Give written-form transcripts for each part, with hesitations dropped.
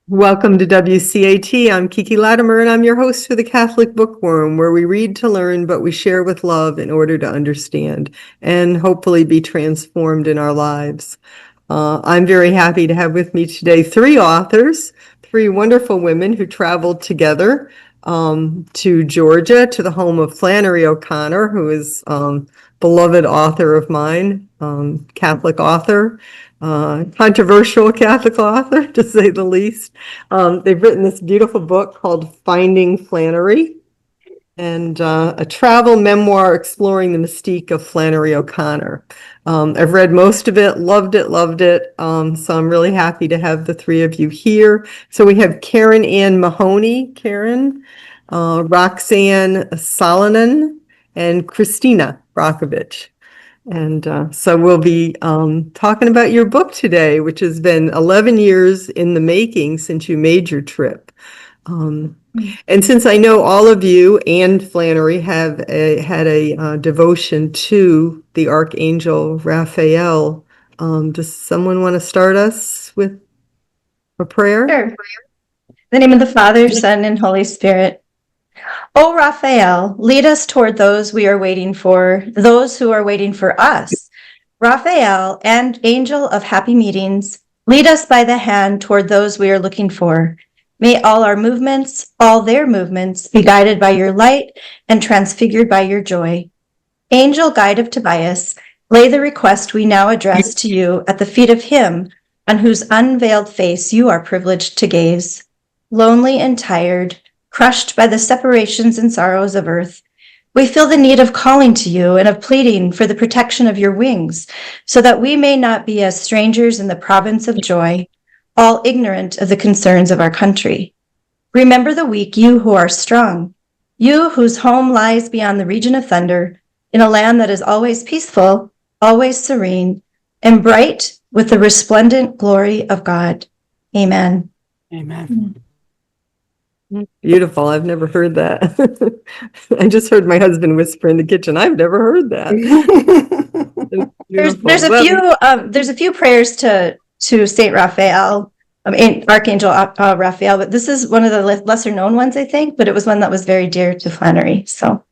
Welcome to WCAT. I'm Kiki Latimer, and I'm your host for the Catholic Bookworm, where we read to learn, but we share with love in order to understand and hopefully be transformed in our lives. I'm very happy to have with me today three authors, three wonderful women who traveled together to Georgia, to the home of Flannery O'Connor, who is beloved author of mine, Catholic author. Controversial Catholic author, to say the least. They've written this beautiful book called Finding Flannery, and a travel memoir exploring the mystique of Flannery O'Connor. I've read most of it, loved it. So I'm really happy to have the three of you here. So we have Karen Ann Mahoney, Roxane Salonen, and Christina Brajkovich. And so we'll be talking about your book today, which has been 11 years in the making since you made your trip. And since I know all of you and Flannery have had a devotion to the Archangel Raphael, does someone want to start us with a prayer? Sure. In the name of the Father, Son, and Holy Spirit. O Raphael, lead us toward those we are waiting for, those who are waiting for us. Raphael, and angel of happy meetings, lead us by the hand toward those we are looking for. May all our movements, all their movements, be guided by your light and transfigured by your joy. Angel guide of Tobias, lay the request we now address to you at the feet of him on whose unveiled face you are privileged to gaze. Lonely and tired, crushed by the separations and sorrows of earth, we feel the need of calling to you and of pleading for the protection of your wings, so that we may not be as strangers in the province of joy, all ignorant of the concerns of our country. Remember the weak, you who are strong, you whose home lies beyond the region of thunder, in a land that is always peaceful, always serene, and bright with the resplendent glory of God. Amen. Amen. Beautiful. I've never heard that. I just heard my husband whisper in the kitchen. I've never heard that. There's a few prayers to Saint Raphael, Archangel Raphael, but this is one of the lesser known ones, I think, but it was one that was very dear to Flannery. So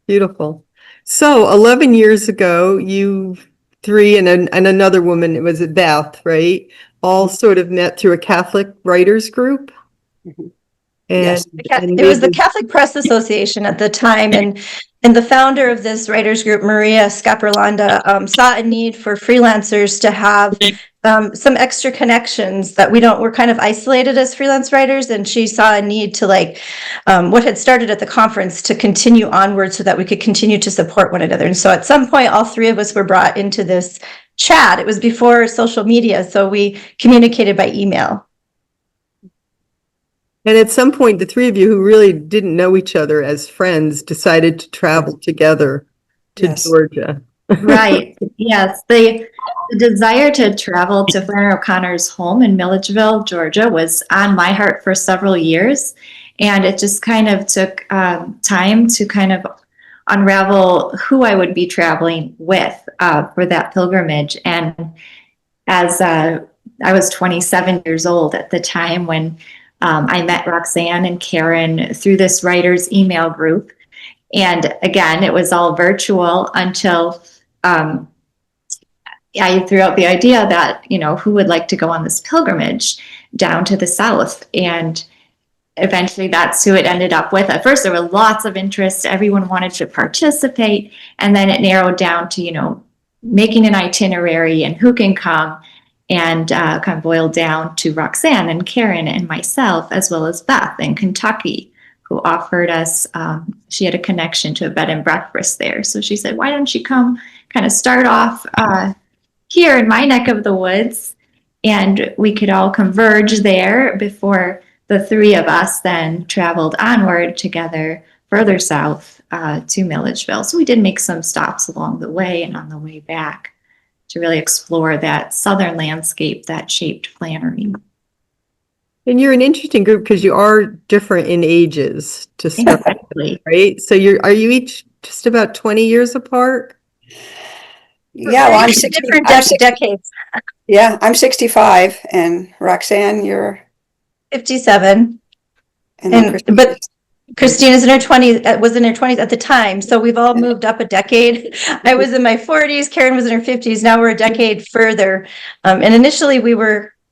beautiful. So 11 years ago, you three and another woman, it was Beth, right? All sort of met through a Catholic writers group. Mm-hmm. And, yes. It was the Catholic Press Association at the time, and the founder of this writers group, Maria Scaparlanda, saw a need for freelancers to have some extra connections that we're kind of isolated as freelance writers, and she saw a need to what had started at the conference to continue onward so that we could continue to support one another. And so at some point, all three of us were brought into this chat. It was before social media, so we communicated by email. And at some point, the three of you who really didn't know each other as friends decided to travel together to Georgia. Right. Yes. The desire to travel to Flannery O'Connor's home in Milledgeville, Georgia, was on my heart for several years. And it just kind of took time to kind of unravel who I would be traveling with for that pilgrimage. And as I was 27 years old at the time when I met Roxane and Karen through this writer's email group. And again, it was all virtual until I threw out the idea that, who would like to go on this pilgrimage down to the South? And eventually that's who it ended up with. At first, there were lots of interest. Everyone wanted to participate. And then it narrowed down to, making an itinerary and who can come. And kind of boiled down to Roxane and Karen and myself, as well as Beth in Kentucky, who offered us, she had a connection to a bed and breakfast there. So she said, why don't you come kind of start off here in my neck of the woods, and we could all converge there before the three of us then traveled onward together further south to Milledgeville. So we did make some stops along the way and on the way back to really explore that southern landscape that shaped Flannery. And you're an interesting group because you are different in ages to start, exactly. Right? So are you each just about 20 years apart? Yeah, well, I'm 60. Different I'm 60 decades. yeah, I'm 65, and Roxane, you're 57. and then Christine. But Christina's in her 20s, was in her 20s at the time. So we've all moved up a decade. I was in my 40s. Karen was in her 50s. Now we're a decade further. And initially we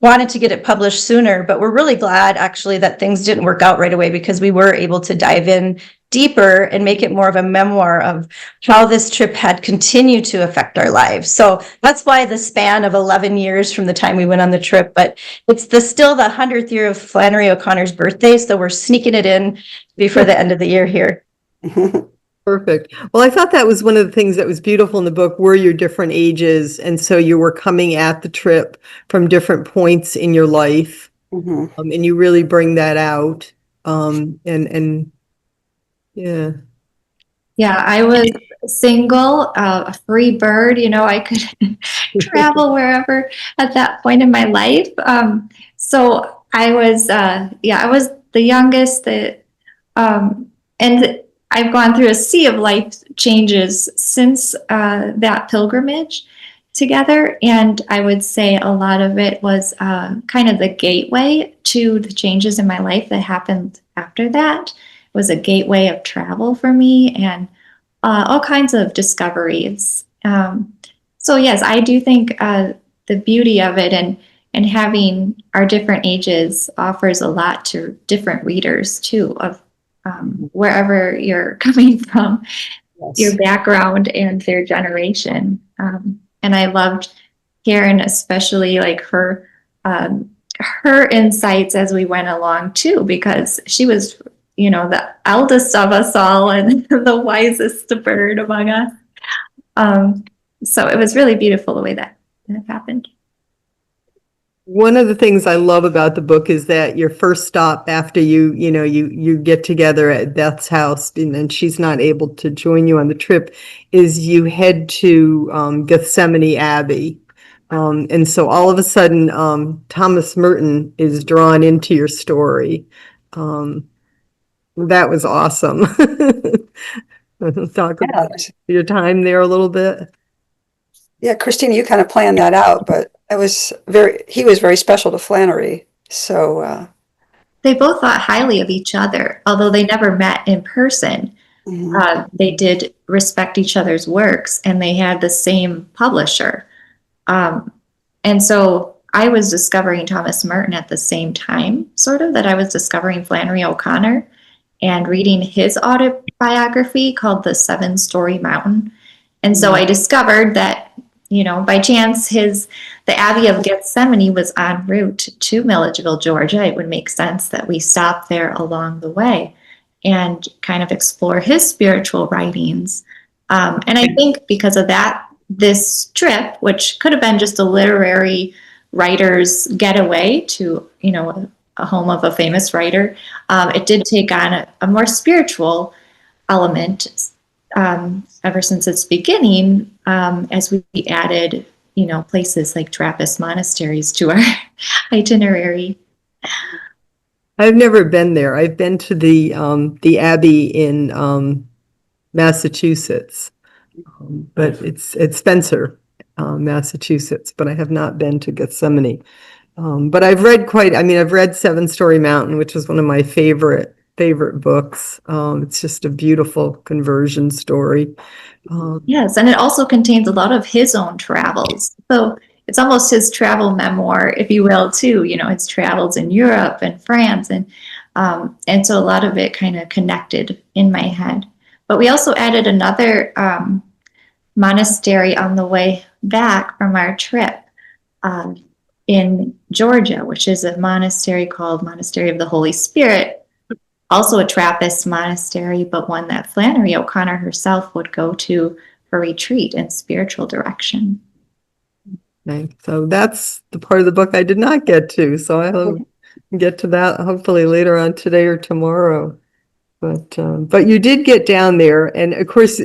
wanted to get it published sooner, but we're really glad actually that things didn't work out right away, because we were able to dive in deeper and make it more of a memoir of how this trip had continued to affect our lives. So that's why the span of 11 years from the time we went on the trip, but it's still the 100th year of Flannery O'Connor's birthday. So we're sneaking it in before the end of the year here. Perfect. Well, I thought that was one of the things that was beautiful in the book were your different ages. And so you were coming at the trip from different points in your life. Mhm. And you really bring that out. And yeah. Yeah, I was single, a free bird. I could travel wherever at that point in my life. So I was, I was the youngest. And I've gone through a sea of life changes since that pilgrimage together. And I would say a lot of it was kind of the gateway to the changes in my life that happened after that. It was a gateway of travel for me and all kinds of discoveries. So yes, I do think the beauty of it and having our different ages offers a lot to different readers too, of wherever you're coming from, your background and their generation. And I loved Karen, especially like her insights as we went along too, because she was, the eldest of us all and the wisest bird among us. So it was really beautiful the way that happened. One of the things I love about the book is that your first stop after you get together at Beth's house and then she's not able to join you on the trip is you head to Gethsemane Abbey. And so all of a sudden, Thomas Merton is drawn into your story. That was awesome. Talk about your time there a little bit. Yeah, Christina, you kind of planned that out, but he was very special to Flannery. So they both thought highly of each other, although they never met in person. They did respect each other's works, and they had the same publisher. And so I was discovering Thomas Merton at the same time, sort of, that I was discovering Flannery O'Connor and reading his autobiography called The 7-Story Mountain. And so I discovered that, by chance, the Abbey of Gethsemane was en route to Milledgeville, Georgia. It would make sense that we stop there along the way and kind of explore his spiritual writings. And I think because of that, this trip, which could have been just a literary writer's getaway to, a home of a famous writer, it did take on a more spiritual element ever since its beginning, as we added, places like Trappist monasteries to our itinerary. I've never been there. I've been to the Abbey in Massachusetts, but it's Spencer, Massachusetts. But I have not been to Gethsemane. But I've read I've read 7-Story Mountain, which was one of my favorite books. It's just a beautiful conversion story. Yes, and it also contains a lot of his own travels. So it's almost his travel memoir, if you will, too. His travels in Europe and France, and so a lot of it kind of connected in my head. But we also added another monastery on the way back from our trip in Georgia, which is a monastery called Monastery of the Holy Spirit. Also a Trappist monastery, but one that Flannery O'Connor herself would go to for retreat and spiritual direction. Okay. So that's the part of the book I did not get to. So I'll get to that hopefully later on today or tomorrow. But you did get down there. And of course,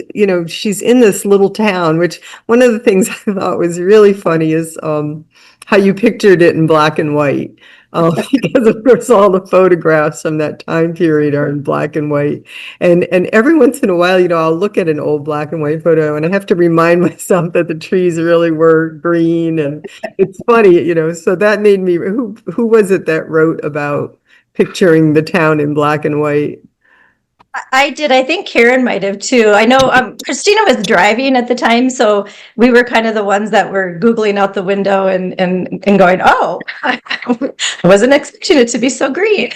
she's in this little town, which one of the things I thought was really funny is how you pictured it in black and white. because of course all the photographs from that time period are in black and white. And every once in a while, I'll look at an old black and white photo and I have to remind myself that the trees really were green. And it's funny, so that made me, who was it that wrote about picturing the town in black and white? I did. I think Karen might have too. I know Christina was driving at the time, so we were kind of the ones that were Googling out the window and going, oh, I wasn't expecting it to be so green.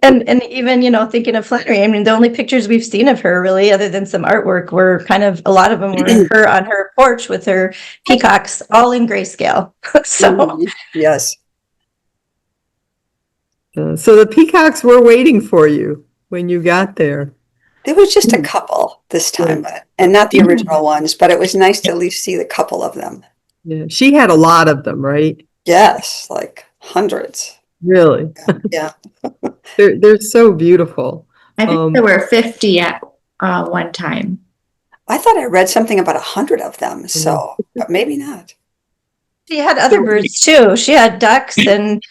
and even, thinking of Flannery, I mean, the only pictures we've seen of her really, other than some artwork, were kind of, a lot of them were her on her porch with her peacocks, all in grayscale. So yes. So the peacocks were waiting for you when you got there. There was just a couple this time, and not the original ones, but it was nice to at least see the couple of them. Yeah, she had a lot of them, right? Yes, like hundreds. Really? Yeah. They're so beautiful. I think there were 50 at one time. I thought I read something about 100 of them, so, but maybe not. she had other birds too. She had ducks and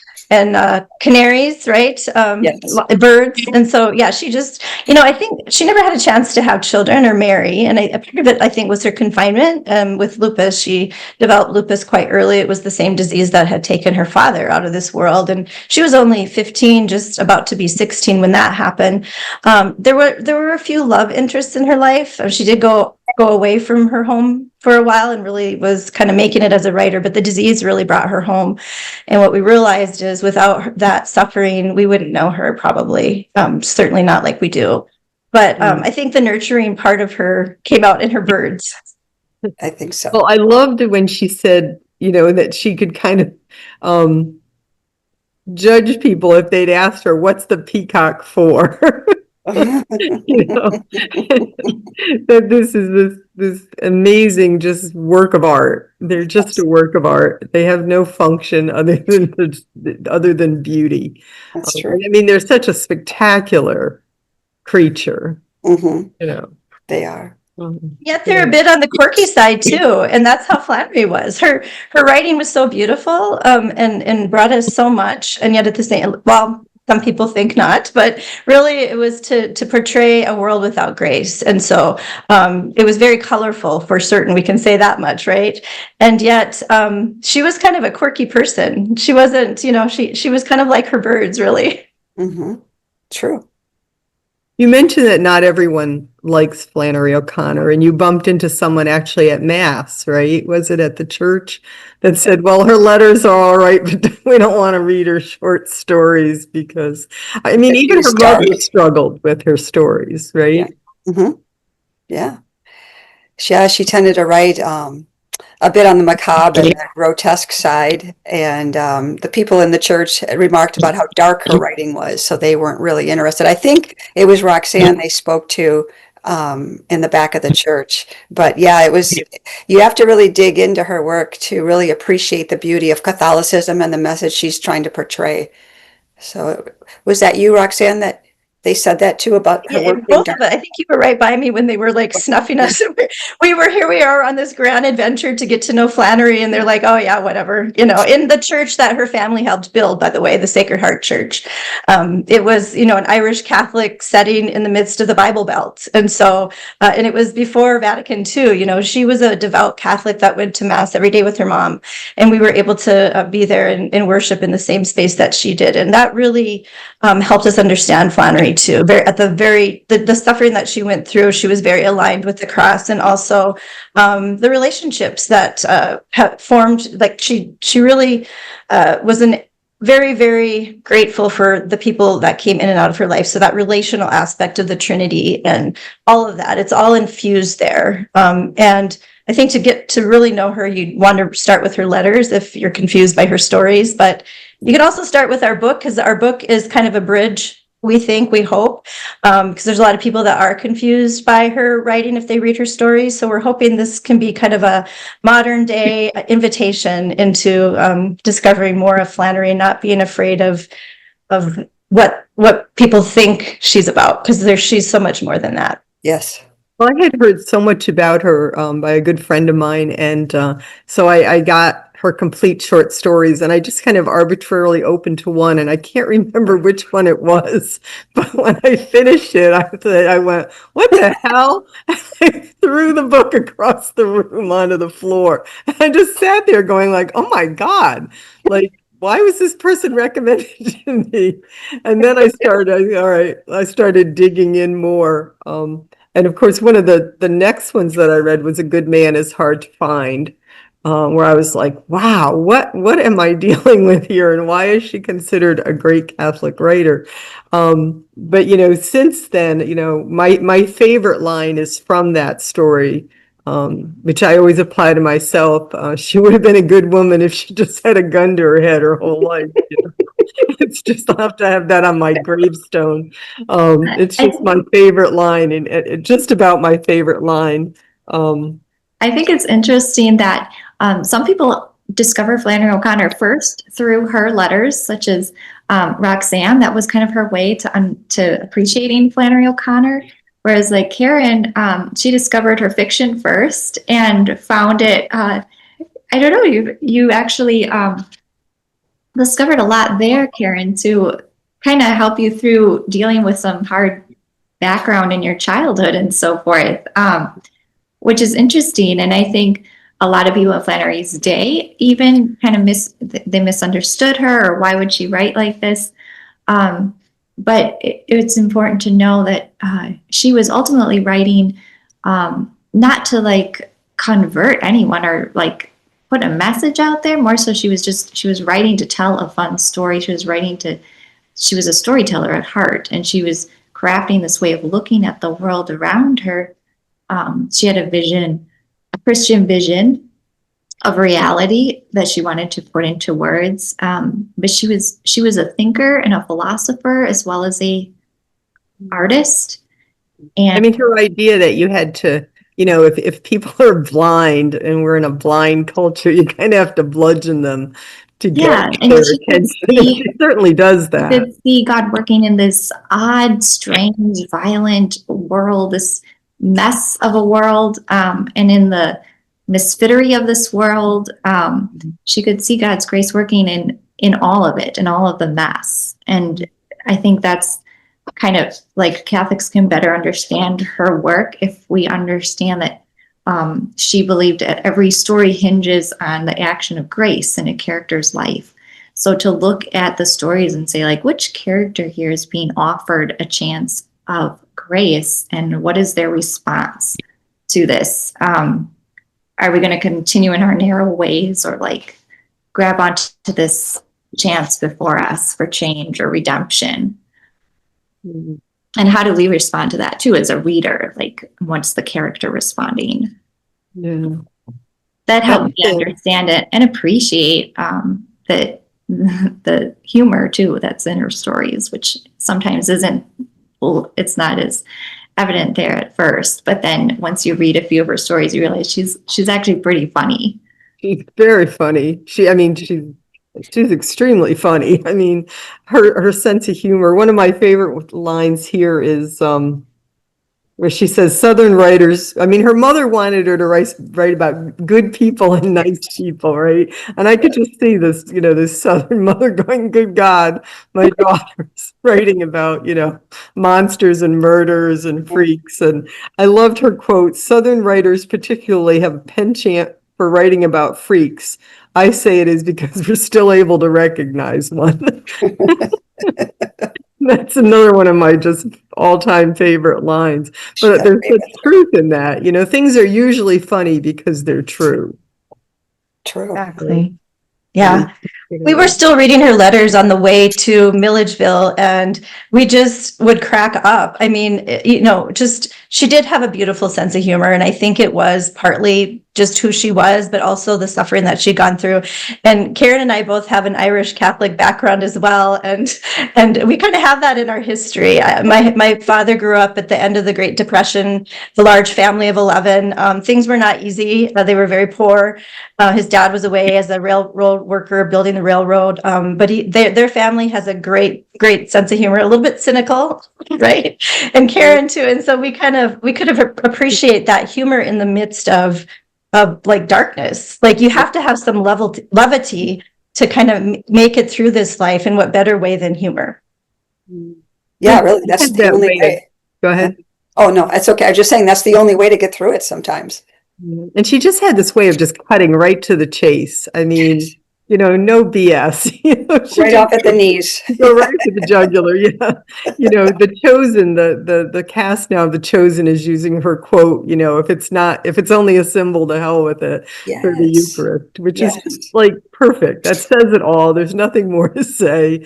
canaries, right? Yes. Birds. And so, yeah, she just, I think she never had a chance to have children or marry. And a part of it, I think, was her confinement with lupus. She developed lupus quite early. It was the same disease that had taken her father out of this world. And she was only 15, just about to be 16 when that happened. There were a few love interests in her life. She did go away from her home for a while and really was kind of making it as a writer, but the disease really brought her home. And what we realized is without that suffering, we wouldn't know her probably, certainly not like we do. But I think the nurturing part of her came out in her birds. I think so. Well, I loved it when she said, that she could kind of judge people if they'd asked her, what's the peacock for? That this is this amazing just work of art. They're just a work of art. They have no function other than beauty. That's true. I mean, they're such a spectacular creature. They are. Yet they're a bit on the quirky side too, and that's how Flannery was. Her writing was so beautiful, and brought us so much, and yet at the same, well, some people think not, but really it was to portray a world without grace. And so it was very colorful for certain, we can say that much, right? And yet she was kind of a quirky person. She wasn't, she was kind of like her birds, really. True. You mentioned that not everyone likes Flannery O'Connor, and you bumped into someone actually at Mass, right? Was it at the church that said, well, her letters are all right, but we don't want to read her short stories because, I mean, even her mother struggled with her stories, right? Yeah. She tended to write a bit on the macabre and the grotesque side, and the people in the church remarked about how dark her writing was, so they weren't really interested. I think it was Roxane they spoke to in the back of the church, but yeah, it was, you have to really dig into her work to really appreciate the beauty of Catholicism and the message she's trying to portray. So was that you, Roxane, that they said that too about her work? Both of it. I think you were right by me when they were like snuffing us. Here we are on this grand adventure to get to know Flannery, and they're like, oh yeah, whatever. In the church that her family helped build, by the way, the Sacred Heart Church. It was, an Irish Catholic setting in the midst of the Bible Belt. And so, and it was before Vatican II, she was a devout Catholic that went to Mass every day with her mom. And we were able to be there and worship in the same space that she did. And that really helped us understand Flannery too. The suffering that she went through, she was very aligned with the cross, and also the relationships that have formed. Like she really was very, very grateful for the people that came in and out of her life. So that relational aspect of the Trinity and all of that, it's all infused there. And I think to get to really know her, you want to start with her letters if you're confused by her stories. But you can also start with our book, because our book is kind of a bridge, we hope, because there's a lot of people that are confused by her writing if they read her stories. So we're hoping this can be kind of a modern day invitation into discovering more of Flannery, not being afraid of what people think she's about, because she's so much more than that. Yes. Well, I had heard so much about her by a good friend of mine, and so I got her complete short stories, and I just kind of arbitrarily opened to one, and I can't remember which one it was. But when I finished it, I went, "What the hell?" I threw the book across the room onto the floor. And I just sat there going like, "Oh my God, like, why was this person recommended to me?" And then I started digging in more. And of course, one of the next ones that I read was A Good Man is Hard to Find, where I was like, wow, what am I dealing with here? And why is she considered a great Catholic writer? But, since then, my favorite line is from that story, which I always apply to myself. She would have been a good woman if she just had a gun to her head her whole life. It's just, I'll have to have that on my gravestone. It's just my favorite line, and just about my favorite line. I think it's interesting that some people discover Flannery O'Connor first through her letters, such as Roxane. That was kind of her way to appreciating Flannery O'Connor. Whereas like Karen, she discovered her fiction first and found it, I don't know, you actually discovered a lot there, Karen, to kind of help you through dealing with some hard background in your childhood and so forth, which is interesting. And I think a lot of people in Flannery's day even kind of misunderstood her, or why would she write like this? But it's important to know that she was ultimately writing not to like convert anyone or like put a message out there. More so, she was writing to tell a fun story. She was a storyteller at heart, and she was crafting this way of looking at the world around her. She had a vision, a Christian vision of reality that she wanted to put into words. But she was a thinker and a philosopher as well as a artist. And I mean, her idea that you had to, if people are blind and we're in a blind culture, you kind of have to bludgeon them to get and their she attention. She certainly does that. You could see God working in this odd, strange, violent world, this mess of a world, and in the misfittery of this world, she could see God's grace working in all of it, in all of the mess. And I think that's kind of like Catholics can better understand her work if we understand that she believed that every story hinges on the action of grace in a character's life. So to look at the stories and say, like, which character here is being offered a chance of grace, and what is their response to this? Are we going to continue in our narrow ways, or like grab onto this chance before us for change or redemption? Mm-hmm. And how do we respond to that too as a reader? Like, what's the character responding? Yeah. That helped me understand it and appreciate the humor too that's in her stories, which sometimes it's not as evident there at first, but then once you read a few of her stories, you realize she's actually pretty funny. She's very funny. She's extremely funny. I mean, her sense of humor. One of my favorite lines here is where she says, Southern writers, I mean, her mother wanted her to write about good people and nice people, right? And I could just see this, this Southern mother going, good God, my daughter's writing about, monsters and murders and freaks. And I loved her quote, Southern writers particularly have a penchant for writing about freaks. I say it is because we're still able to recognize one. That's another one of my just all-time favorite lines. But there's such truth in that. Things are usually funny because they're true. True. Exactly. Yeah. We were still reading her letters on the way to Milledgeville, and we just would crack up. I mean, she did have a beautiful sense of humor, and I think it was partly just who she was, but also the suffering that she'd gone through. And Karen and I both have an Irish Catholic background as well, and we kind of have that in our history. My father grew up at the end of the Great Depression, the large family of 11. Things were not easy. They were very poor. His dad was away as a railroad worker building the railroad, but their family has a great sense of humor, a little bit cynical, right? And Karen too. And so we could have appreciate that humor in the midst of of like darkness. Like you have to have some levity to kind of make it through this life. And what better way than humor? Yeah, really, that's the That only way way. Go ahead. Oh, no, it's okay. I was just saying that's the only way to get through it sometimes. And she just had this way of just cutting right to the chase. I mean, no BS. She Right just off at the knees. go right to the jugular. Yeah. The Chosen, the cast now of The Chosen is using her quote, if it's only a symbol, to hell with it, for the Yes. Eucharist, which Yes. is like perfect. That says it all. There's nothing more to say.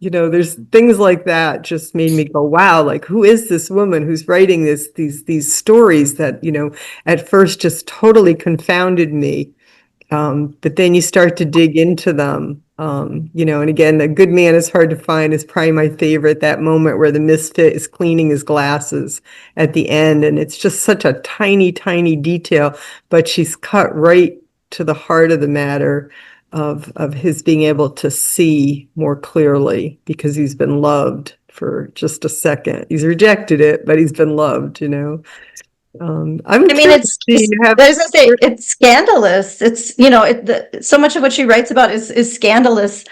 There's things like that just made me go, wow, like who is this woman who's writing these stories that, at first just totally confounded me. But then you start to dig into them, and again, A Good Man is Hard to Find is probably my favorite, that moment where the misfit is cleaning his glasses at the end. And it's just such a tiny, tiny detail, but she's cut right to the heart of the matter of his being able to see more clearly because he's been loved for just a second. He's rejected it, but he's been loved, It's scandalous. It's, so much of what she writes about is scandalous.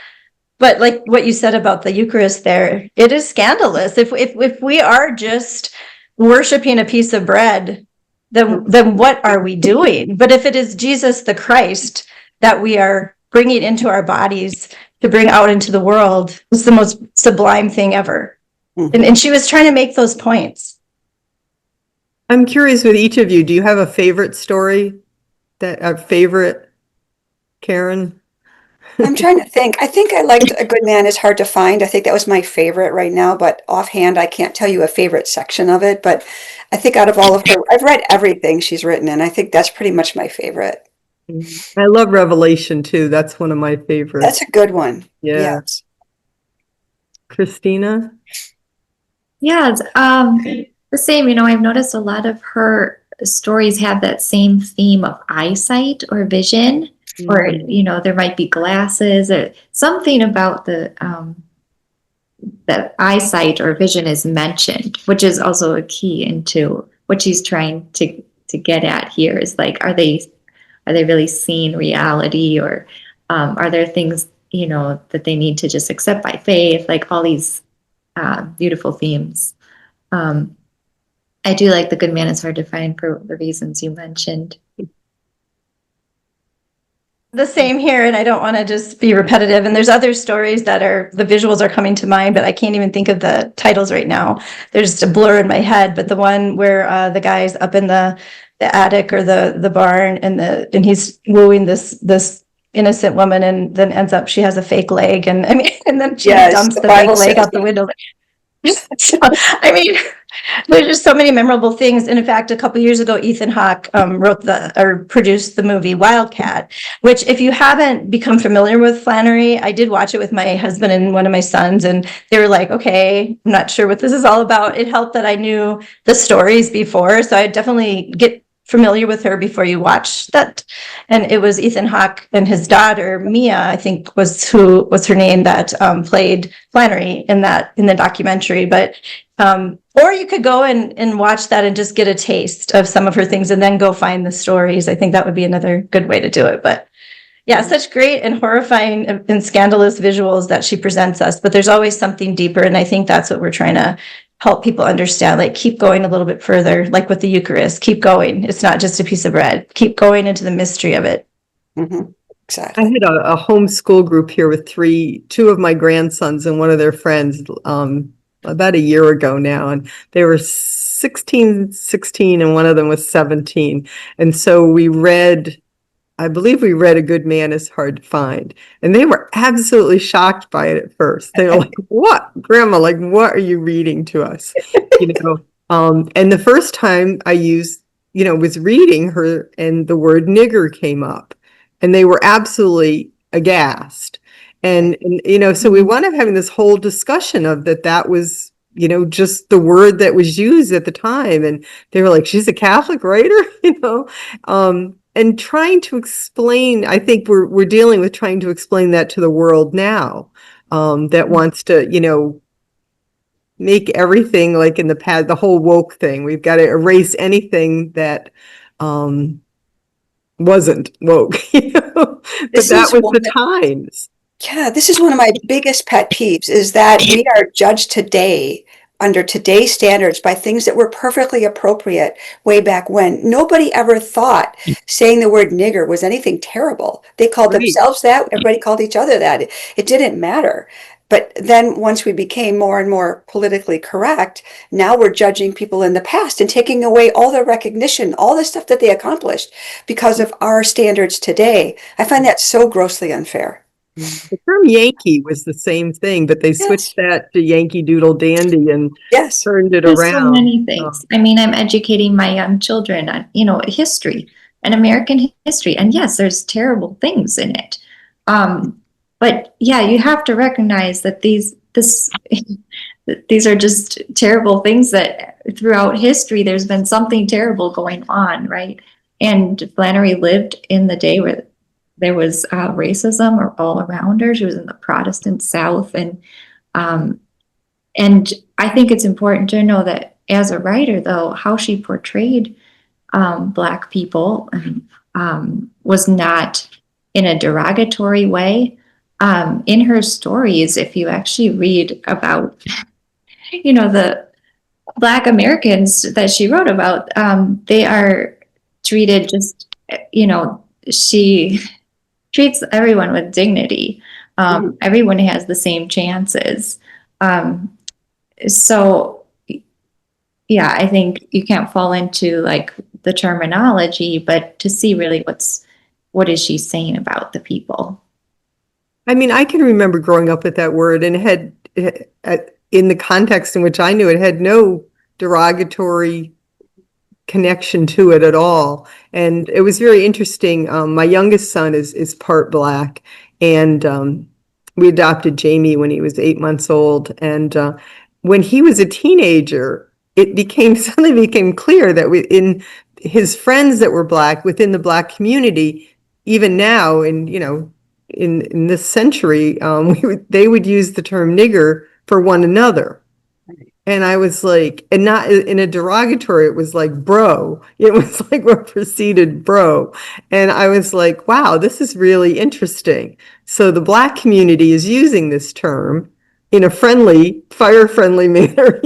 But like what you said about the Eucharist there, it is scandalous. If we are just worshiping a piece of bread, then what are we doing? But if it is Jesus the Christ that we are bringing into our bodies to bring out into the world, it's the most sublime thing ever. Mm-hmm. And she was trying to make those points. I'm curious with each of you, do you have a favorite story? Karen? I'm trying to think. I think I liked A Good Man is Hard to Find. I think that was my favorite right now, but offhand, I can't tell you a favorite section of it. But I think out of all of her, I've read everything she's written, and I think that's pretty much my favorite. I love Revelation too. That's one of my favorites. That's a good one. Yeah. Yes. Christina? Yeah, the same. I've noticed a lot of her stories have that same theme of eyesight or vision, or there might be glasses or something about the eyesight or vision is mentioned, which is also a key into what she's trying to get at here. Is like, are they really seeing reality, or are there things that they need to just accept by faith? Like all these beautiful themes. I do like The Good Man is Hard to Find for the reasons you mentioned. The same here, and I don't want to just be repetitive. And there's other stories that the visuals are coming to mind, but I can't even think of the titles right now. There's just a blur in my head. But the one where the guy's up in the attic or the barn, and he's wooing this innocent woman, and then ends up she has a fake leg, and then she dumps the fake leg out the window. So, there's just so many memorable things. And in fact, a couple years ago, Ethan Hawke produced the movie WCAT, which, if you haven't become familiar with Flannery, I did watch it with my husband and one of my sons, and they were like, okay, I'm not sure what this is all about. It helped that I knew the stories before, so I definitely get familiar with her before you watch that. And it was Ethan Hawke and his daughter Mia, I think was her name, that played Flannery in the documentary. But or you could go and watch that and just get a taste of some of her things and then go find the stories. I think that would be another good way to do it. But yeah, such great and horrifying and scandalous visuals that she presents us, but there's always something deeper. And I think that's what we're trying to help people understand. Like, keep going a little bit further, like with the Eucharist, keep going. It's not just a piece of bread. Keep going into the mystery of it. Mm-hmm. Exactly. I had a homeschool group here with two of my grandsons and one of their friends about a year ago now, and they were 16, and one of them was 17. And so I believe we read A Good Man is Hard to Find, and they were absolutely shocked by it at first. They were like, what, Grandma, like, what are you reading to us? And the first time I was reading her, and the word nigger came up, and they were absolutely aghast. And so we wound up having this whole discussion of that was, just the word that was used at the time. And they were like, she's a Catholic writer, and trying to explain, I think we're dealing with trying to explain that to the world now, that wants to, make everything like in the past, the whole woke thing. We've got to erase anything that wasn't woke, but This that is was one the times. Yeah, this is one of my biggest pet peeves is that we are judged today under today's standards by things that were perfectly appropriate way back when. Nobody ever thought saying the word nigger was anything terrible. They called Right. themselves that. Everybody called each other that. It didn't matter. But then once we became more and more politically correct, now we're judging people in the past and taking away all their recognition, all the stuff that they accomplished because of our standards today. I find that so grossly unfair. The term Yankee was the same thing, but they switched that to Yankee Doodle Dandy and Yes. turned it There's around. so many things. I mean, I'm educating my young children on, history and American history. And yes, there's terrible things in it. But yeah, you have to recognize that these are just terrible things that throughout history, there's been something terrible going on, right? And Flannery lived in the day where there was racism all around her. She was in the Protestant South. And I think it's important to know that as a writer, though, how she portrayed Black people was not in a derogatory way. In her stories, if you actually read about, the Black Americans that she wrote about, they are treated just, she treats everyone with dignity. Everyone has the same chances. So, yeah, I think you can't fall into like the terminology, but to see really what is she saying about the people. I mean, I can remember growing up with that word, and it had, in the context in which I knew it, had no derogatory connection to it at all. And it was very interesting. My youngest son is part Black, and we adopted Jamie when he was 8 months old. And when he was a teenager, it suddenly became clear that in his friends that were Black within the Black community, even now, in this century, they would use the term nigger for one another. And I was like, and not in a derogatory, it was like bro. It was like what preceded bro. And I was like, wow, this is really interesting. So the Black community is using this term in a fire-friendly manner,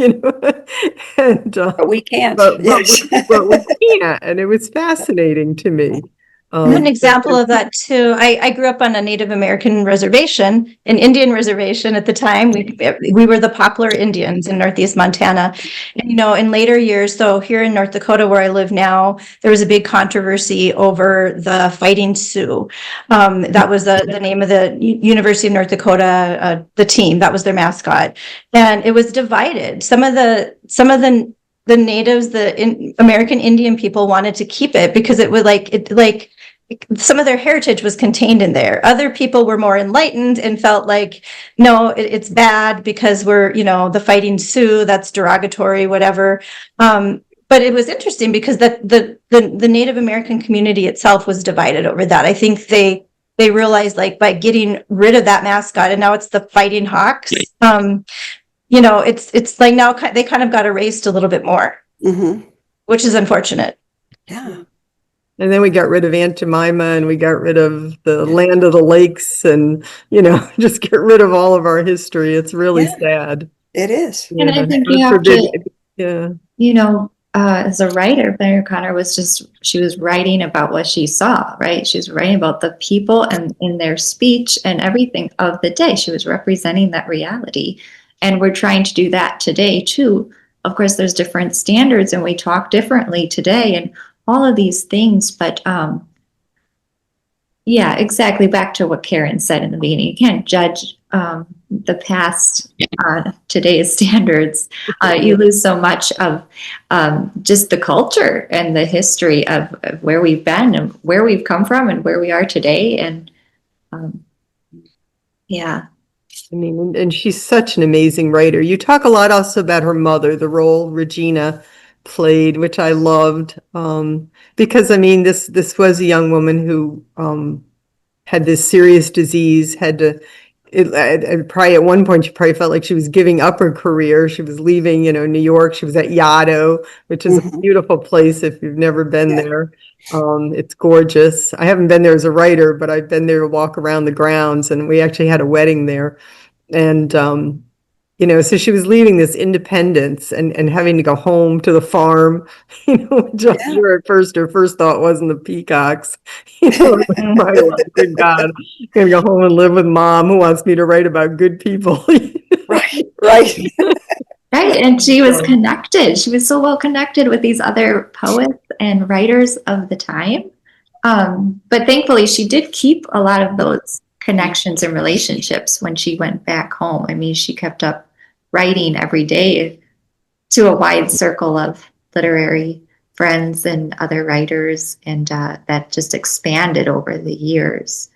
and But we can't. but Yes. we can't. And it was fascinating to me. An example of that too. I grew up on a Native American reservation, an Indian reservation at the time. We were the Poplar Indians in Northeast Montana. And, in later years, so here in North Dakota, where I live now, there was a big controversy over the Fighting Sioux. That was the name of the University of North Dakota, the team. That was their mascot. And it was divided. Some of the natives, American Indian people wanted to keep it because it was some of their heritage was contained in there. Other people were more enlightened and felt like, no, it's bad because we're, the Fighting Sioux, that's derogatory, whatever. But it was interesting because the Native American community itself was divided over that. I think they realized by getting rid of that mascot, and now it's the Fighting Hawks. It's like now they kind of got erased a little bit more, which is unfortunate. Yeah. And then we got rid of Aunt Jemima, and we got rid of the Land of the Lakes, and, just get rid of all of our history. It's really sad. It is. And I think you have to, as a writer, Flannery O'Connor she was writing about what she saw, right? She was writing about the people and in their speech and everything of the day. She was representing that reality. And we're trying to do that today too. Of course, there's different standards and we talk differently today and all of these things. But yeah, exactly. Back to what Karen said in the beginning, you can't judge the past on today's standards. You lose so much of just the culture and the history of where we've been and where we've come from and where we are today. And yeah. I mean, and she's such an amazing writer. You talk a lot also about her mother, the role Regina played, which I loved, because I mean, this was a young woman who had this serious disease, had to probably at one point she probably felt like she was giving up her career. She was leaving, New York. She was at Yaddo, which is a beautiful place if you've never been there. It's gorgeous. I haven't been there as a writer, but I've been there to walk around the grounds, and we actually had a wedding there. And so she was leaving this independence and having to go home to the farm, which I'm sure at first her first thought wasn't the peacocks. Probably like, good God, I'm gonna go home and live with mom who wants me to write about good people. Right. Right. And she was connected. She was so well connected with these other poets and writers of the time. But thankfully, she did keep a lot of those connections and relationships when she went back home. I mean, she kept up writing every day to a wide circle of literary friends and other writers, and that just expanded over the years.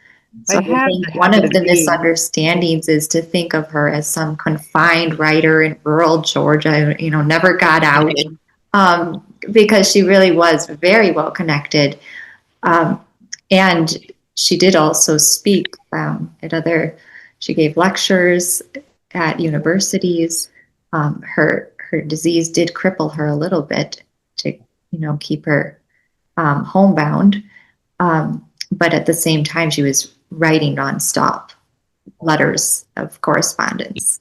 So I think one of the misunderstandings is to think of her as some confined writer in rural Georgia, never got out, because she really was very well connected. And she did also speak she gave lectures at universities. Her disease did cripple her a little bit to, keep her homebound. But at the same time, she was writing nonstop letters of correspondence.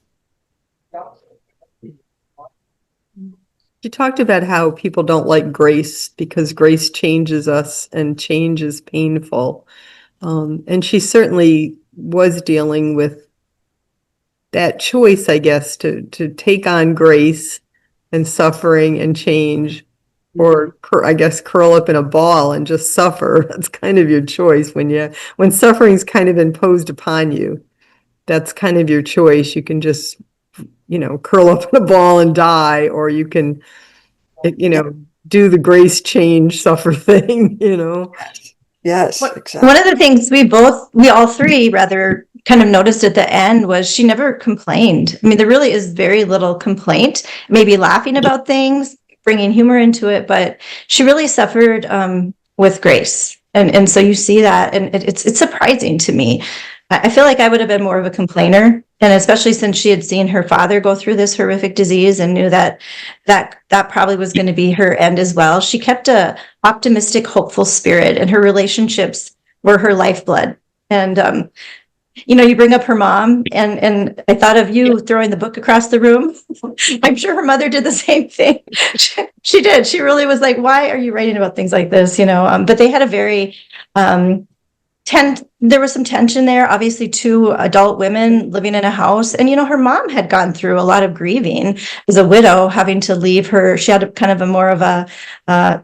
She talked about how people don't like grace because grace changes us and change is painful. And she certainly was dealing with that choice, I guess, to take on grace and suffering and change, or I guess curl up in a ball and just suffer. That's kind of your choice when suffering's kind of imposed upon you. That's kind of your choice. You can just, curl up in a ball and die, or you can, do the grace change suffer thing, Yes, exactly. One of the things we all three rather kind of noticed at the end was she never complained. I mean, there really is very little complaint, maybe laughing about things, bringing humor into it, but she really suffered with grace. And so you see that, and it's surprising to me. I feel like I would have been more of a complainer, and especially since she had seen her father go through this horrific disease and knew that probably was going to be her end as well. She kept a optimistic, hopeful spirit, and her relationships were her lifeblood. And you bring up her mom, and I thought of you throwing the book across the room. I'm sure her mother did the same thing. She did. She really was like, "Why are you writing about things like this?" But they had a very there was some tension there, obviously, two adult women living in a house. And, her mom had gone through a lot of grieving as a widow, having to leave she had kind of a more of a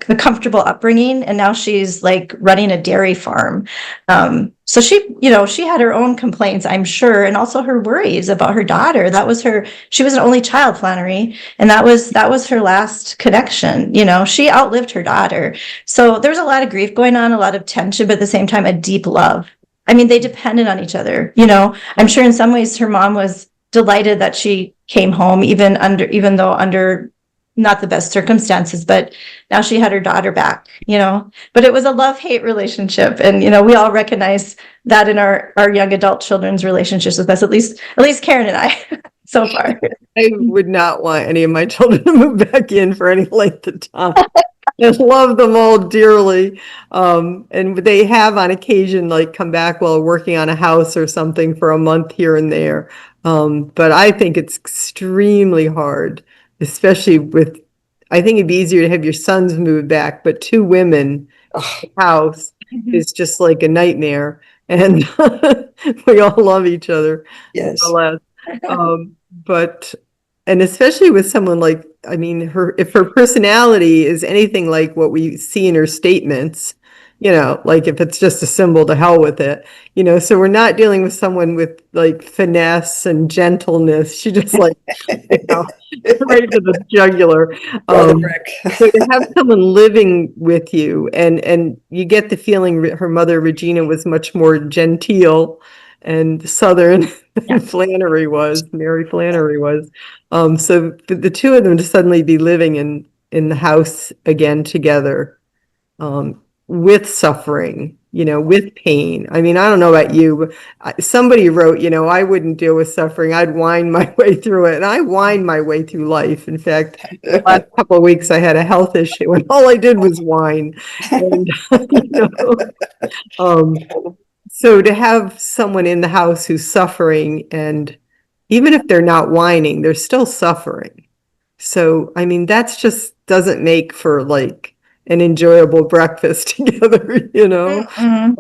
comfortable upbringing. And now she's like running a dairy farm. So she had her own complaints, I'm sure, and also her worries about her daughter. She was an only child, Flannery, and that was her last connection. She outlived her daughter. So there was a lot of grief going on, a lot of tension, but at the same time, a deep love. I mean, they depended on each other. I'm sure in some ways her mom was delighted that she came home, even though under not the best circumstances, but now she had her daughter back, but it was a love-hate relationship. And, we all recognize that in our young adult children's relationships with us, at least Karen and I so far. I would not want any of my children to move back in for any length of time. I love them all dearly. And they have on occasion come back while working on a house or something for a month here and there. But I think it's extremely hard, especially I think it'd be easier to have your sons move back, but two women in the house is just like a nightmare. And we all love each other. Yes. And especially with someone if her personality is anything like what we see in her statements, if it's just a symbol, to hell with it, so we're not dealing with someone with finesse and gentleness. She just right to the jugular. So to have someone living with you, and you get the feeling her mother, Regina, was much more genteel and Southern than Mary Flannery was. So the two of them to suddenly be living in the house again together, with suffering with pain. I mean, I don't know about you, but somebody wrote, I wouldn't deal with suffering. I'd wind my way through it. And I wind my way through life. In fact, the last couple of weeks I had a health issue and all I did was whine. And, so to have someone in the house who's suffering, and even if they're not whining, they're still suffering. So, I mean, that's just doesn't make for like an enjoyable breakfast together, No. And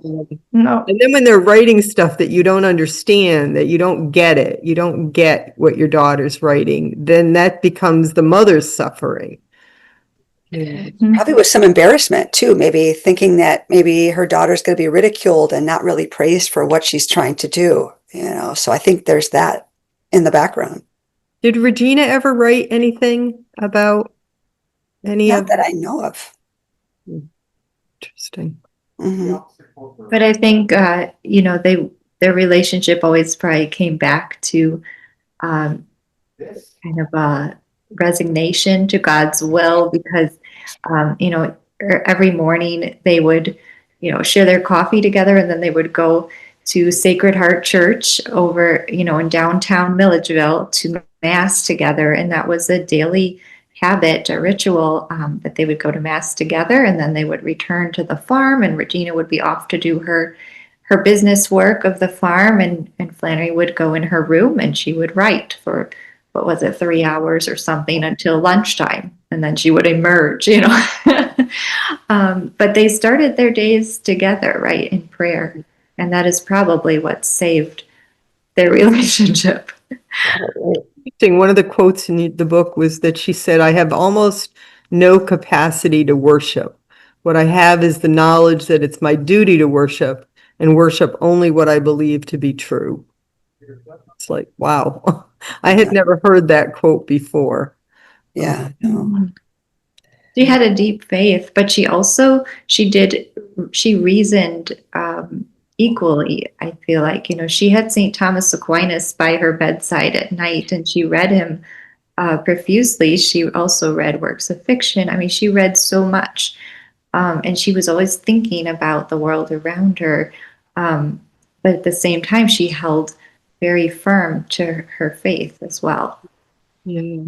then when they're writing stuff that you don't understand, that you don't get it, you don't get what your daughter's writing, then that becomes the mother's suffering. Probably with some embarrassment too, maybe thinking that maybe her daughter's going to be ridiculed and not really praised for what she's trying to do, so I think there's that in the background. Did Regina ever write anything about any Not of that I know of. Interesting. Mm-hmm. But I think, their relationship always probably came back to kind of a resignation to God's will, because, every morning they would, share their coffee together, and then they would go to Sacred Heart Church over, in downtown Milledgeville to Mass together. And that was a daily habit, a ritual, that they would go to Mass together, and then they would return to the farm, and Regina would be off to do her business work of the farm, and Flannery would go in her room and she would write for, 3 hours or something until lunchtime, and then she would emerge, but they started their days together, right, in prayer, and that is probably what saved their relationship. One of the quotes in the book was that she said, "I have almost no capacity to worship. What I have is the knowledge that it's my duty to worship, and worship only what I believe to be true." It's like, wow. I had never heard that quote before. Yeah. No. She had a deep faith, but she reasoned equally. I feel like, she had St. Thomas Aquinas by her bedside at night, and she read him profusely. She also read works of fiction. I mean, she read so much, and she was always thinking about the world around her. But at the same time, she held very firm to her faith as well. Yeah.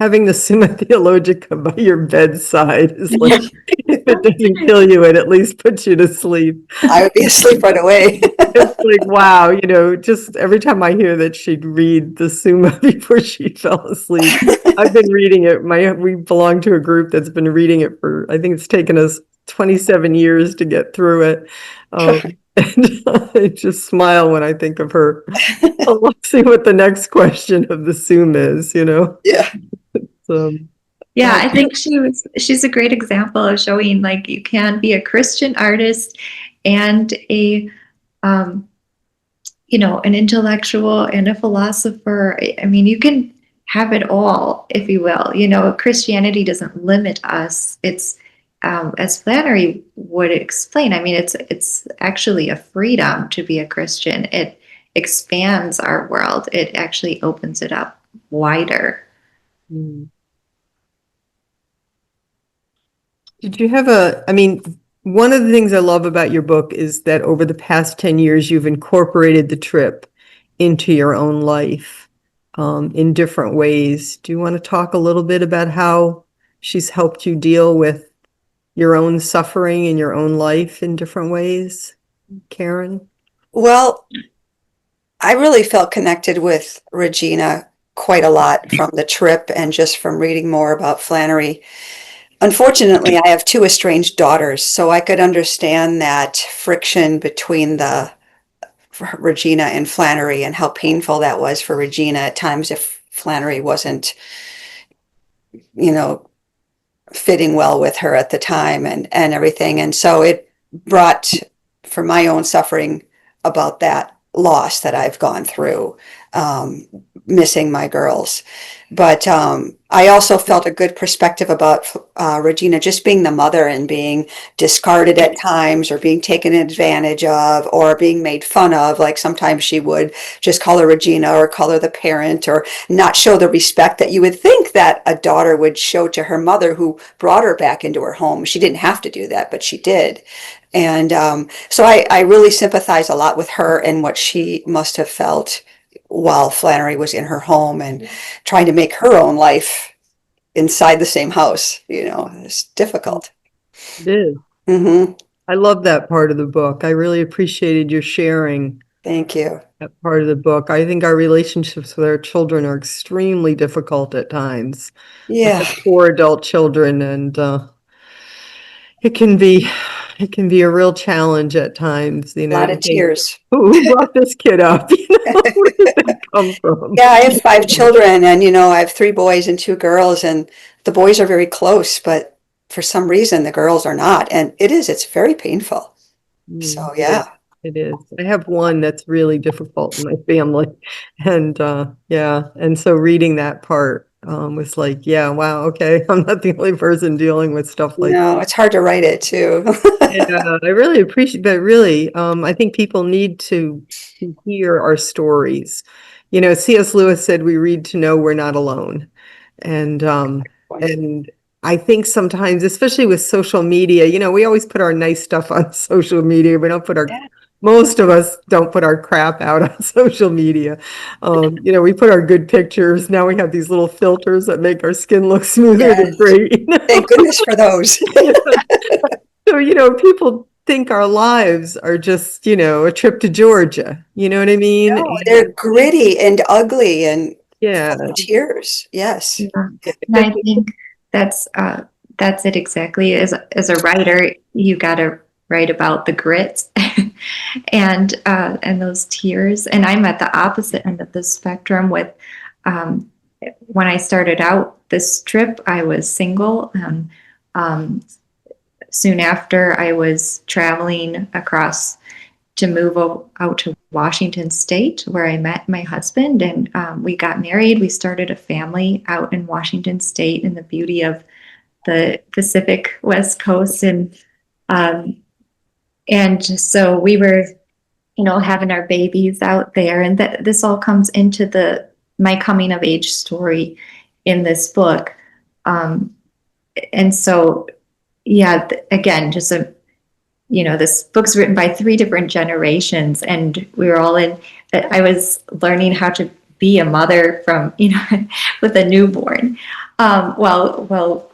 Having the Summa Theologica by your bedside is like, if it doesn't kill you, it at least puts you to sleep. I would be asleep right away. It's like, wow, just every time I hear that she'd read the Summa before she fell asleep. I've been reading it. We belong to a group that's been reading it for, I think it's taken us 27 years to get through it. And I just smile when I think of her. Let's see what the next question of the Summa is, Yeah. Yeah, I think she's a great example of showing like you can be a Christian artist and an intellectual and a philosopher. I mean, you can have it all, if you will. Christianity doesn't limit us. It's as Flannery would explain, I mean, it's actually a freedom to be a Christian. It expands our world. It actually opens it up wider. Did you have one of the things I love about your book is that over the past 10 years, you've incorporated the trip into your own life in different ways. Do you want to talk a little bit about how she's helped you deal with your own suffering in your own life in different ways, Karen? Well, I really felt connected with Regina quite a lot from the trip and just from reading more about Flannery. Unfortunately, I have 2 estranged daughters, so I could understand that friction between the Regina and Flannery and how painful that was for Regina at times if Flannery wasn't, fitting well with her at the time and everything. And so it brought, for my own suffering about that loss that I've gone through, missing my girls. But I also felt a good perspective about Regina just being the mother and being discarded at times, or being taken advantage of, or being made fun of. Like sometimes she would just call her Regina, or call her the parent, or not show the respect that you would think that a daughter would show to her mother who brought her back into her home. She didn't have to do that, but she did. And so I really sympathize a lot with her and what she must have felt while Flannery was in her home and trying to make her own life inside the same house. It's difficult. It is. Mm-hmm. I love that part of the book. I really appreciated your sharing Thank you. that part of the book. I think our relationships with our children are extremely difficult at times. Yeah. Poor adult children, and it can be a real challenge at times. A lot of tears. Who brought this kid up? Where did that come from? Yeah, I have 5 children, and I have 3 boys and 2 girls, and the boys are very close, but for some reason the girls are not, and it's very painful. So yeah. It is. I have one that's really difficult in my family, and and so reading that part was like, yeah, wow, okay, I'm not the only person dealing with stuff like No, it's hard to write it too. I really appreciate that. Really, I think people need to hear our stories. C.S. Lewis said, "We read to know we're not alone," and I think sometimes, especially with social media, we always put our nice stuff on social media. We don't put most of us don't put our crap out on social media. We put our good pictures. Now we have these little filters that make our skin look smoother than great. Thank goodness for those. So, people think our lives are just, a trip to Georgia. You know what I mean? No, they're gritty and ugly and Yeah. full of tears. Yes. Yeah. And I think that's it exactly. As a writer, you got to write about the grit and those tears. And I'm at the opposite end of the spectrum with when I started out this trip, I was single. Soon after, I was traveling across to move out to Washington State, where I met my husband, and we got married. We started a family out in Washington State in the beauty of the Pacific West Coast, and so we were, having our babies out there, and this all comes into my coming of age story in this book, and so. Yeah, again, just this book's written by 3 different generations, and we were all I was learning how to be a mother from, with a newborn. Well,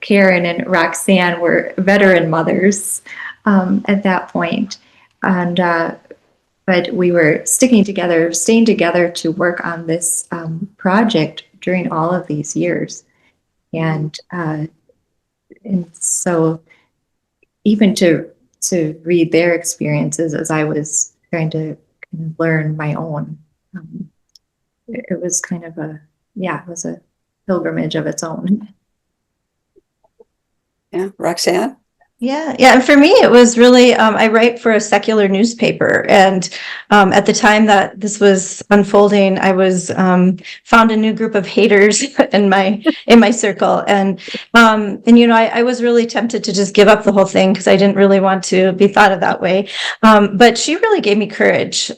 Karen and Roxane were veteran mothers at that point. And, but we were staying together to work on this project during all of these years. And so even to read their experiences as I was trying to kind of learn my own, it was kind of it was a pilgrimage of its own. Yeah, Roxane? Yeah. And for me, it was really, I write for a secular newspaper. And at the time that this was unfolding, I was found a new group of haters in my circle. And I was really tempted to just give up the whole thing because I didn't really want to be thought of that way. But she really gave me courage.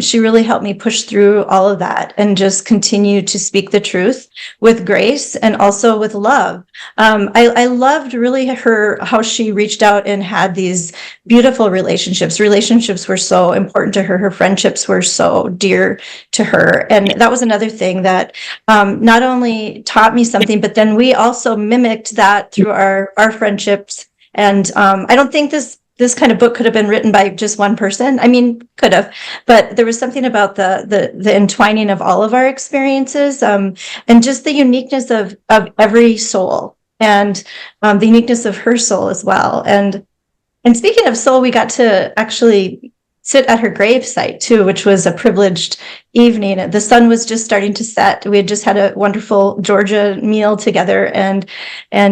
She really helped me push through all of that and just continue to speak the truth with grace and also with love. I loved really how she reached out and had these beautiful relationships. Relationships were so important to her. Her friendships were so dear to her. And that was another thing that not only taught me something, but then we also mimicked that through our friendships. And I don't think this kind of book could have been written by just one person. I mean, could have, but there was something about the entwining of all of our experiences and just the uniqueness of every soul. And the uniqueness of her soul as well. And speaking of soul, we got to actually sit at her gravesite too, which was a privileged evening. The sun was just starting to set. We had just had a wonderful Georgia meal together, and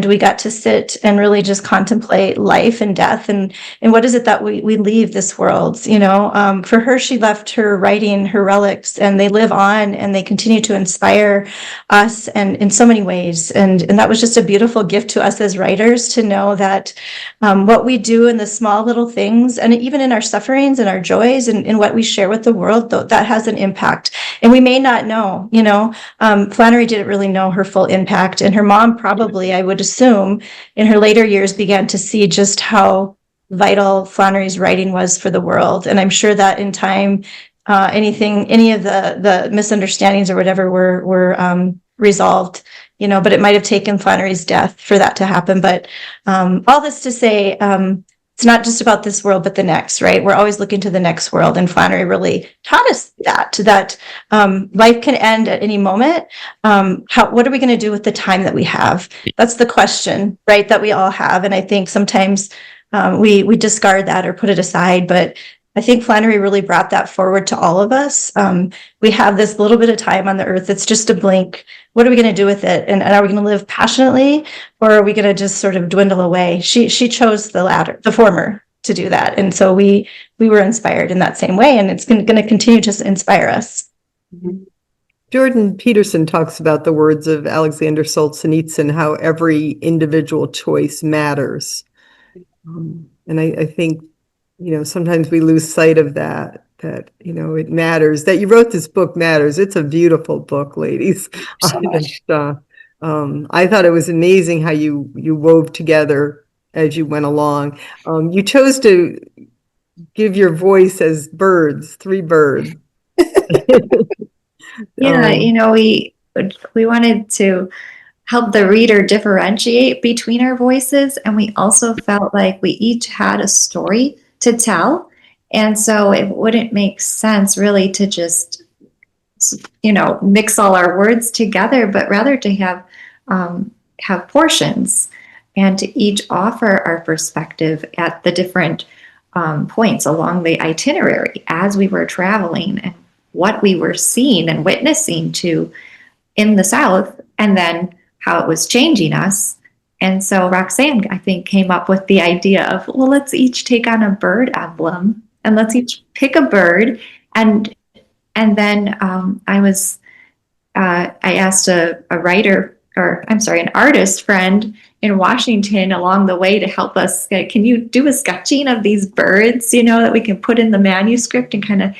we got to sit and really just contemplate life and death, and what is it that we leave this world, you know. For her, she left her writing, her relics, and they live on, and they continue to inspire us, and in so many ways, and that was just a beautiful gift to us as writers, to know that what we do in the small little things, and even in our sufferings and our joys, and what we share with the world, that has an impact. And we may not know, you know. Flannery didn't really know her full impact, and her mom probably, I would assume, in her later years began to see just how vital Flannery's writing was for the world. And I'm sure that in time, any of the misunderstandings or whatever were resolved, you know. But it might have taken Flannery's death for that to happen. But all this to say, it's not just about this world, but the next, right? We're always looking to the next world. And Flannery really taught us that life can end at any moment. What are we going to do with the time that we have? That's the question, right? That we all have. And I think sometimes we discard that or put it aside, but I think Flannery really brought that forward to all of us. We have this little bit of time on the earth. It's just a blink. What are we going to do with it? And are we going to live passionately, or are we going to just sort of dwindle away? She chose the latter, the former, to do that. And so we were inspired in that same way, and it's going to continue to inspire us. Mm-hmm. Jordan Peterson talks about the words of Alexander Solzhenitsyn, how every individual choice matters. And I think, you know, sometimes we lose sight of that, you know, it matters. That you wrote this book matters. It's a beautiful book, ladies. So much. I thought it was amazing how you wove together as you went along. You chose to give your voice as birds, 3 birds. Yeah, you know, we wanted to help the reader differentiate between our voices, and we also felt like we each had a story to tell, and so it wouldn't make sense really to just, you know, mix all our words together, but rather to have portions and to each offer our perspective at the different points along the itinerary as we were traveling, and what we were seeing and witnessing to in the South, and then how it was changing us. And so Roxane, I think, came up with the idea of, well, let's each take on a bird emblem, and let's each pick a bird. And then I asked a writer, or I'm sorry, an artist friend in Washington along the way to help us. Can you do a sketching of these birds, you know, that we can put in the manuscript and kind of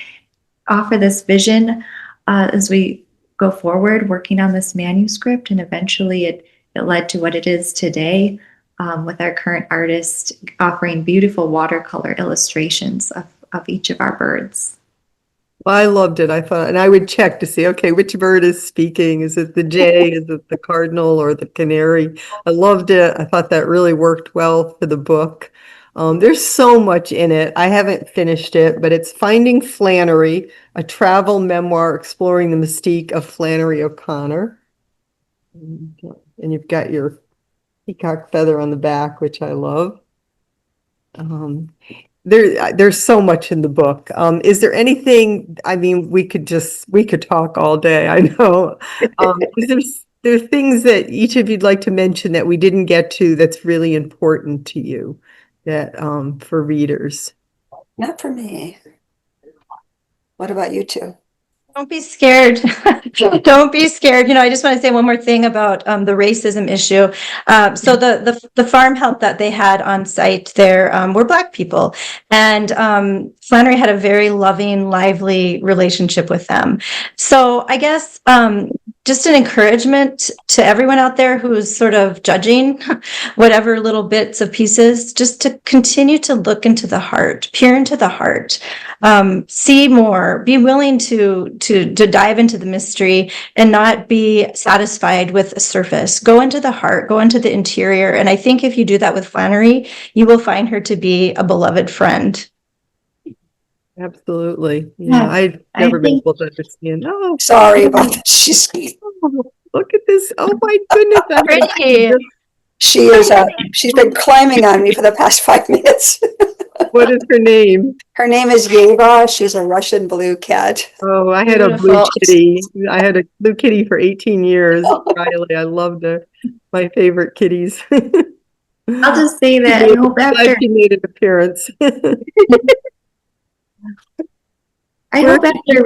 offer this vision as we go forward working on this manuscript? And eventually it led to what it is today, with our current artist offering beautiful watercolor illustrations of each of our birds. Well, I loved it. I thought, and I would check to see, okay, which bird is speaking? Is it the jay? Is it the cardinal or the canary? I loved it. I thought that really worked well for the book. There's so much in it. I haven't finished it, but it's Finding Flannery, a travel memoir exploring the mystique of Flannery O'Connor. And you've got your peacock feather on the back, which I love. There's so much in the book. Is there anything, I mean, we could talk all day, I know. There are things that each of you'd like to mention that we didn't get to that's really important to you, that for readers? Not for me. What about you two? Don't be scared. Don't be scared. You know, I just want to say one more thing about the racism issue. So the farm help that they had on site there were Black people, and Flannery had a very loving, lively relationship with them. So I guess just an encouragement to everyone out there who's sort of judging whatever little bits of pieces, just to continue to look into the heart, peer into the heart, see more, be willing to dive into the mystery and not be satisfied with the surface. Go into the heart, go into the interior. And I think if you do that with Flannery, you will find her to be a beloved friend. Absolutely. Yeah, I've never been able to understand. Oh, sorry about that. She's look at this. Oh my goodness. Pretty. She is, she's been climbing on me for the past 5 minutes. What is her name? Her name is Yeva. She's a Russian blue cat. Oh, I had a blue Beautiful. kitty. I had a blue kitty for 18 years. Riley, I loved her. My favorite kitties. I'll just say that I hope Glad after she made an appearance.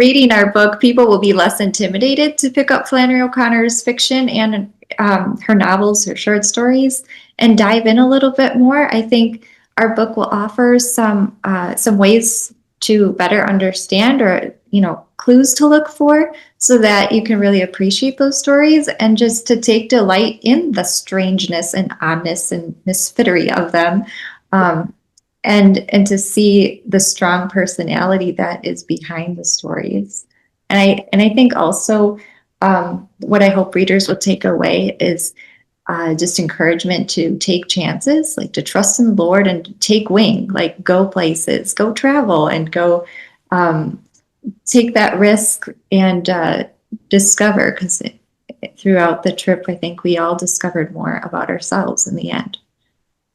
reading our book, people will be less intimidated to pick up Flannery O'Connor's fiction and her novels, her short stories, and dive in a little bit more. I think our book will offer some ways to better understand, or clues to look for, so that you can really appreciate those stories and just to take delight in the strangeness and oddness and misfittery of them. And to see the strong personality that is behind the stories. And I think also what I hope readers will take away is just encouragement to take chances, like to trust in the Lord and take wing, like go places, go travel, and go take that risk and discover, because throughout the trip, I think we all discovered more about ourselves in the end.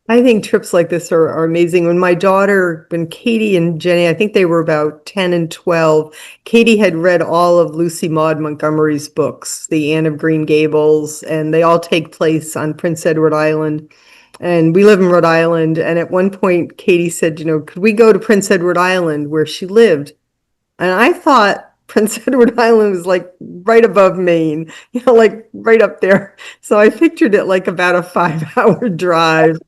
I think trips like this are amazing. When Katie and Jenny, I think they were about 10 and 12, Katie had read all of Lucy Maud Montgomery's books, The Anne of Green Gables, and they all take place on Prince Edward Island. And we live in Rhode Island. And at one point, Katie said, could we go to Prince Edward Island where she lived? And I thought Prince Edward Island was like right above Maine, like right up there. So I pictured it like about a 5-hour drive.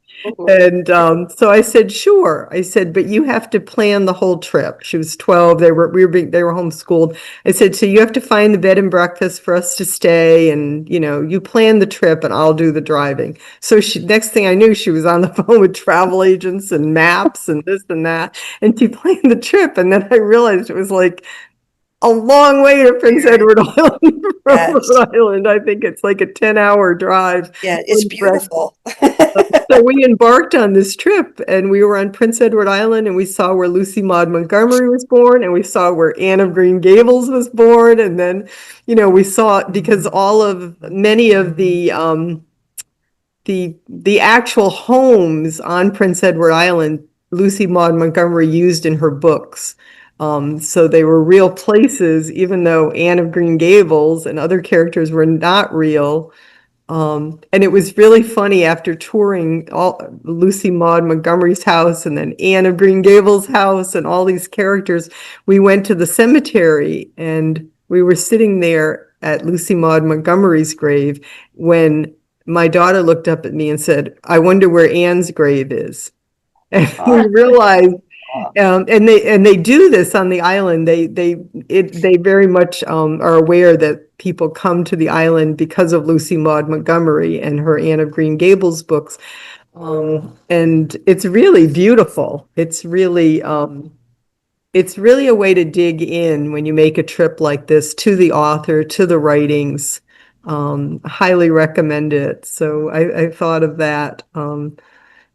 And so I said, sure. I said, but you have to plan the whole trip. She was 12. They were homeschooled. I said, so you have to find the bed and breakfast for us to stay, and you plan the trip, and I'll do the driving. So next thing I knew, she was on the phone with travel agents and maps and this and that, and she planned the trip. And then I realized it was like a long way to Prince Edward Island from Rhode Island. I think it's like a 10-hour drive. Yeah, it's beautiful. So we embarked on this trip, and we were on Prince Edward Island, and we saw where Lucy Maud Montgomery was born, and we saw where Anne of Green Gables was born, and then we saw, because many of the actual homes on Prince Edward Island, Lucy Maud Montgomery used in her books. So they were real places, even though Anne of Green Gables and other characters were not real. And it was really funny, after touring all Lucy Maud Montgomery's house and then Anne of Green Gables' house and all these characters, we went to the cemetery, and we were sitting there at Lucy Maud Montgomery's grave when my daughter looked up at me and said, "I wonder where Anne's grave is." And we realized, and they do this on the island. They very much are aware that people come to the island because of Lucy Maud Montgomery and her Anne of Green Gables books, and it's really beautiful. It's really a way to dig in when you make a trip like this to the author, to the writings. Highly recommend it. So I thought of that.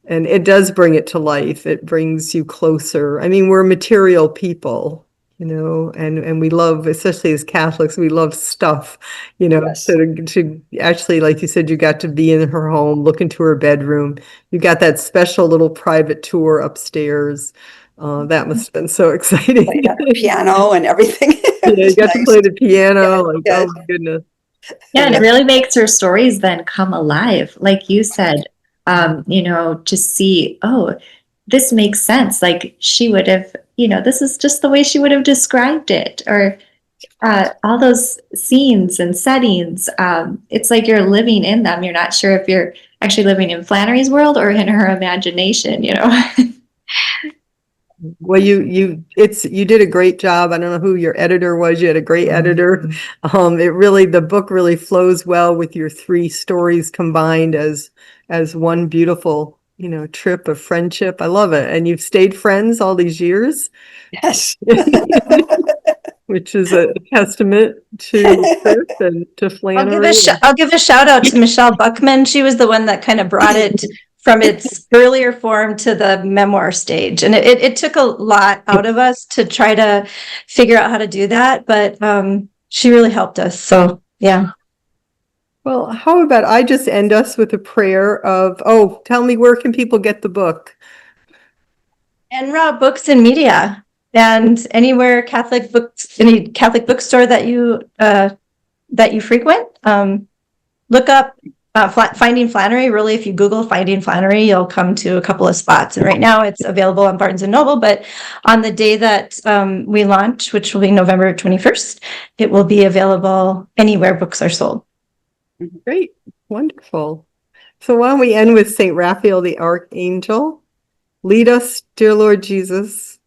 And it does bring it to life. It brings you closer. I mean, we're material people, and we love, especially as Catholics, we love stuff, Yes. So to actually, like you said, you got to be in her home, look into her bedroom. You got that special little private tour upstairs. That must have been so exciting. The piano and everything. Yeah, you got to play the piano. Yeah. Oh my goodness. Yeah, and it really makes her stories then come alive. Like you said, to see, oh, this makes sense. Like she would have, this is just the way she would have described it, or all those scenes and settings. It's like you're living in them. You're not sure if you're actually living in Flannery's world or in her imagination, Well, you did a great job. I don't know who your editor was. You had a great editor. The book really flows well with your 3 stories combined as one beautiful, trip of friendship. I love it. And you've stayed friends all these years. Yes. Which is a testament to Chris and to Flannery. I'll give a shout out to Michelle Buckman. She was the one that kind of brought it from its earlier form to the memoir stage. And it took a lot out of us to try to figure out how to do that. But she really helped us. So, yeah. Well, how about I just end us with a prayer of, tell me, where can people get the book? And Rob, books and media, and anywhere Catholic books, any Catholic bookstore that you frequent. Look up Finding Flannery. Really, if you Google Finding Flannery, you'll come to a couple of spots. And right now, it's available on Barnes and Noble. But on the day that we launch, which will be November 21st, it will be available anywhere books are sold. Great. Wonderful. So why don't we end with St. Raphael the Archangel? Lead us, dear Lord Jesus.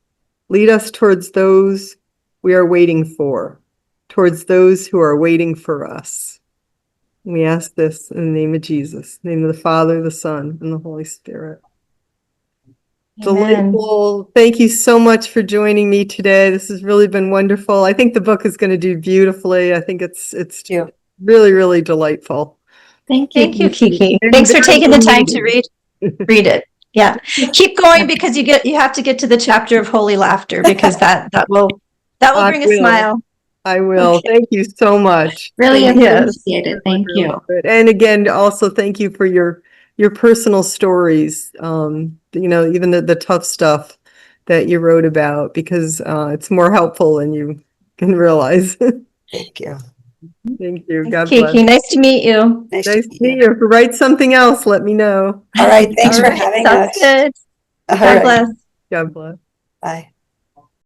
Lead us towards those we are waiting for, towards those who are waiting for us. We ask this in the name of Jesus, in the name of the Father, the Son, and the Holy Spirit. Amen. Delightful. Thank you so much for joining me today. This has really been wonderful. I think the book is going to do beautifully. I think it's Yeah. really, really delightful. Thank you. Thank you, Kiki. And Thanks for very taking the time to meaty. read it. Yeah. Keep going, because you have to get to the chapter of holy laughter, because that will I bring a will. smile. I will. Okay. Thank you so much. Really Yes. appreciate it. Thank Really you. good. And again, also thank you for your personal stories. Even the tough stuff that you wrote about, because it's more helpful than you can realize. Thank you. Thank you. Thanks, God Kiki. bless. Nice to meet you. Nice Nice to to meet meet you. you. If you write something else, let me know. All right. Thanks All for right. having Sounds us. good. All God right. bless. God bless. Bye.